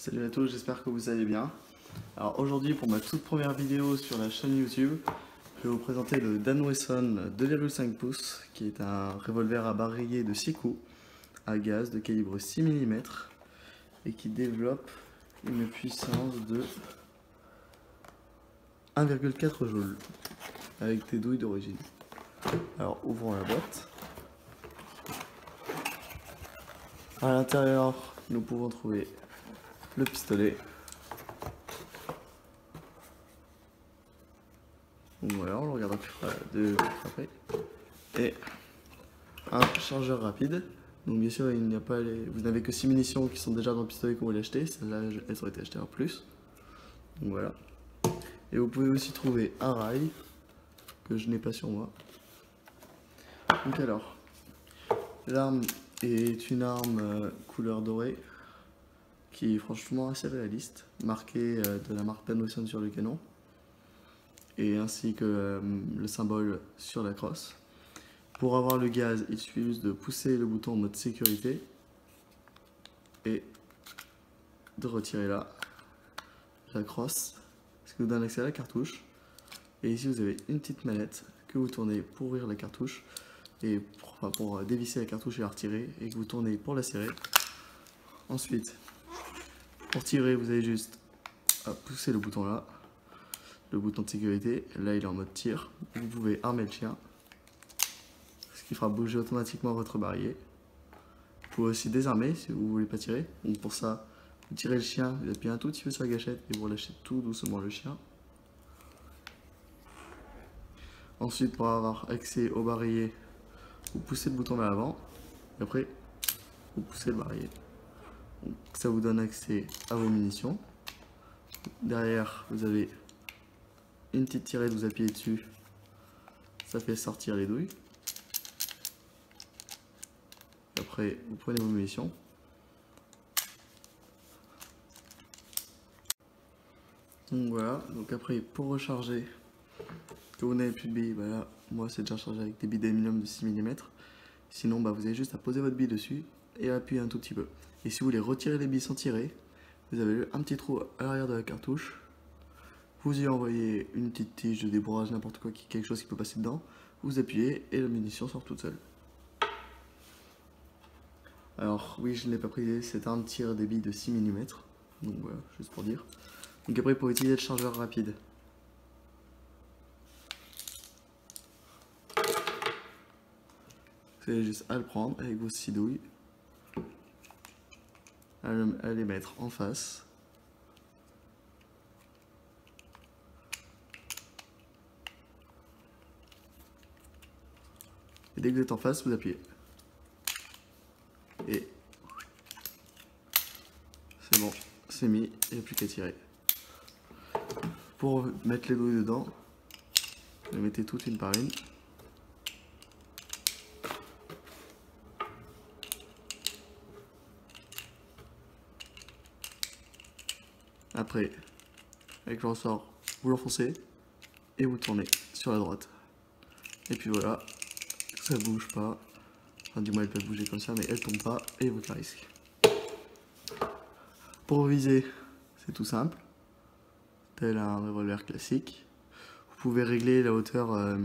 Salut à tous, j'espère que vous allez bien. Alors aujourd'hui, pour ma toute première vidéo sur la chaîne YouTube, je vais vous présenter le Dan Wesson 2,5 pouces qui est un revolver à barillet de 6 coups à gaz de calibre 6 mm et qui développe une puissance de 1,4 joules avec des douilles d'origine. Alors ouvrons la boîte. À l'intérieur, nous pouvons trouver le pistolet. Donc voilà, on le regardera plus après. Et un chargeur rapide. Donc bien sûr, il n'y a pas vous n'avez que 6 munitions qui sont déjà dans le pistolet que vous voulez acheter. Celles-là, elles auraient été achetées en plus. Donc voilà. Et vous pouvez aussi trouver un rail que je n'ai pas sur moi. Donc alors, l'arme est une arme couleur dorée qui est franchement assez réaliste, marquée de la marque Dan Wesson sur le canon et ainsi que le symbole sur la crosse. Pour avoir le gaz, il suffit juste de pousser le bouton en mode sécurité et de retirer là la crosse, ce qui vous donne accès à la cartouche. Et ici vous avez une petite manette que vous tournez pour ouvrir la cartouche et pour dévisser la cartouche et la retirer, et que vous tournez pour la serrer. Ensuite, pour tirer, vous avez juste à pousser le bouton là, le bouton de sécurité. Là il est en mode tir. Vous pouvez armer le chien, ce qui fera bouger automatiquement votre barillet. Vous pouvez aussi désarmer si vous ne voulez pas tirer. Donc pour ça, vous tirez le chien, vous appuyez un tout petit peu sur la gâchette et vous relâchez tout doucement le chien. Ensuite, pour avoir accès au barillet, vous poussez le bouton vers l'avant et après vous poussez le barillet. Donc, ça vous donne accès à vos munitions. Derrière, vous avez une petite tirette, vous appuyez dessus, ça fait sortir les douilles. Après, vous prenez vos munitions. Donc voilà, donc après pour recharger, que vous n'avez plus de billes, bah là, moi c'est déjà chargé avec des billes d'aluminium de 6 mm. Sinon, bah, vous avez juste à poser votre bille dessus et à appuyer un tout petit peu. Et si vous voulez retirer les billes sans tirer, vous avez un petit trou à l'arrière de la cartouche. Vous y envoyez une petite tige de débourrage, n'importe quoi, quelque chose qui peut passer dedans. Vous appuyez et la munition sort toute seule. Alors oui, je ne l'ai pas précisé, cette arme tire des billes de 6 mm. Donc voilà, juste pour dire. Donc après, pour utiliser le chargeur rapide, vous avez juste à le prendre avec vos 6 douilles, à les mettre en face. Et dès que vous êtes en face, vous appuyez. Et c'est bon, c'est mis, il n'y a plus qu'à tirer. Pour mettre les douilles dedans, vous les mettez toutes une par une. Après, avec le ressort, vous l'enfoncez et vous tournez sur la droite. Et puis voilà, ça bouge pas. Enfin, du moins, elle peut bouger comme ça, mais elle tombe pas et vous la risque. Pour viser, c'est tout simple. Tel un revolver classique. Vous pouvez régler la hauteur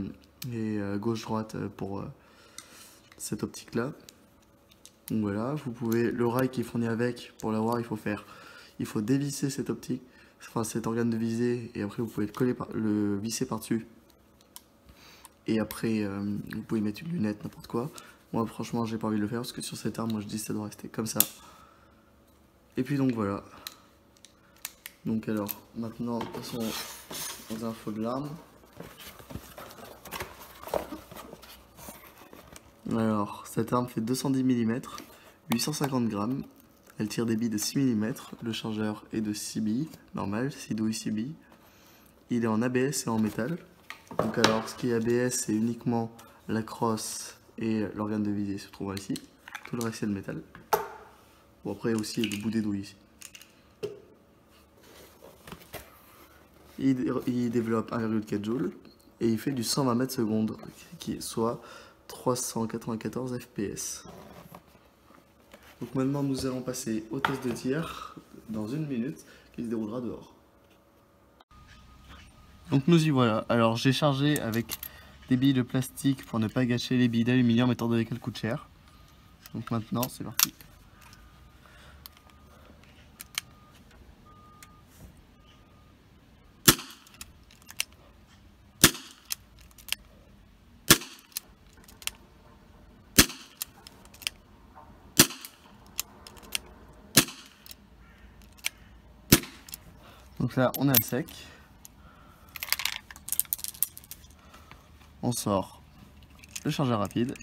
et gauche-droite pour cette optique-là. Donc voilà, vous pouvez, le rail qui est fourni avec, pour l'avoir, il faut dévisser cette optique, enfin cet organe de visée, et après vous pouvez le visser par-dessus. Et après, vous pouvez mettre une lunette, n'importe quoi. Moi, franchement, j'ai pas envie de le faire parce que sur cette arme, moi je dis que ça doit rester comme ça. Et puis donc voilà. Donc alors, maintenant, passons aux infos de l'arme. Alors, cette arme fait 210 mm, 850 grammes. Elle tire des billes de 6 mm. Le chargeur est de 6 billes, normal, 6 douilles, 6 billes. Il est en ABS et en métal. Donc alors, ce qui est ABS, c'est uniquement la crosse et l'organe de visée se trouve ici. Tout le reste, c'est le métal. Bon, après aussi, il y a le bout des douilles ici. Il développe 1,4 joules et il fait du 120 mètres secondes, soit 394 fps. Donc maintenant nous allons passer au test de tir. dans 1 minute qui se déroulera dehors. Donc nous y voilà. Alors j'ai chargé avec des billes de plastique pour ne pas gâcher les billes d'aluminium étant donné qu'elles coûtent cher. Donc maintenant c'est parti. Donc là on a le sec. On sort le chargeur rapide.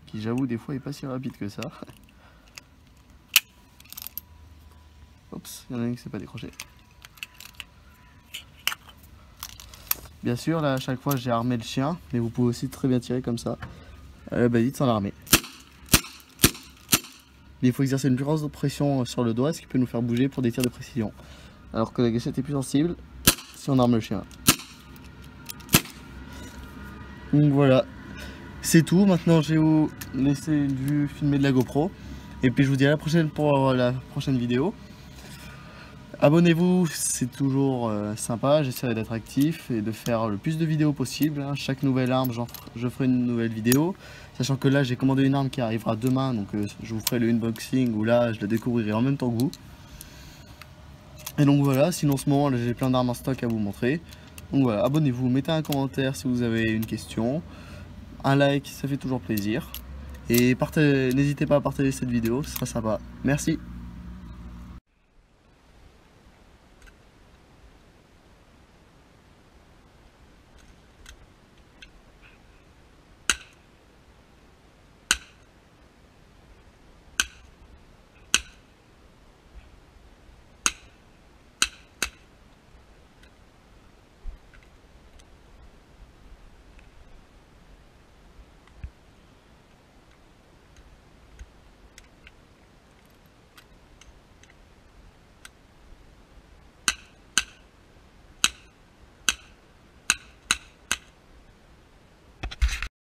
Qui j'avoue des fois est pas si rapide que ça. Oups, il y en a une qui s'est pas décroché. Bien sûr là à chaque fois j'ai armé le chien, mais vous pouvez aussi très bien tirer comme ça. Dites sans l'armer. Mais il faut exercer une plus grosse pression sur le doigt, ce qui peut nous faire bouger pour des tirs de précision. Alors que la gâchette est plus sensible si on arme le chien. Donc voilà, c'est tout. Maintenant je vais vous laisser une vue filmée de la GoPro. Et puis je vous dis à la prochaine pour la prochaine vidéo. Abonnez-vous, c'est toujours sympa. J'essaierai d'être actif et de faire le plus de vidéos possible. Chaque nouvelle arme, je ferai une nouvelle vidéo. Sachant que là, j'ai commandé une arme qui arrivera demain. Donc je vous ferai le unboxing où là, je la découvrirai en même temps que vous. Et donc voilà, sinon en ce moment, j'ai plein d'armes en stock à vous montrer. Donc voilà, abonnez-vous, mettez un commentaire si vous avez une question. Un like, ça fait toujours plaisir. Et n'hésitez pas à partager cette vidéo, ce sera sympa. Merci.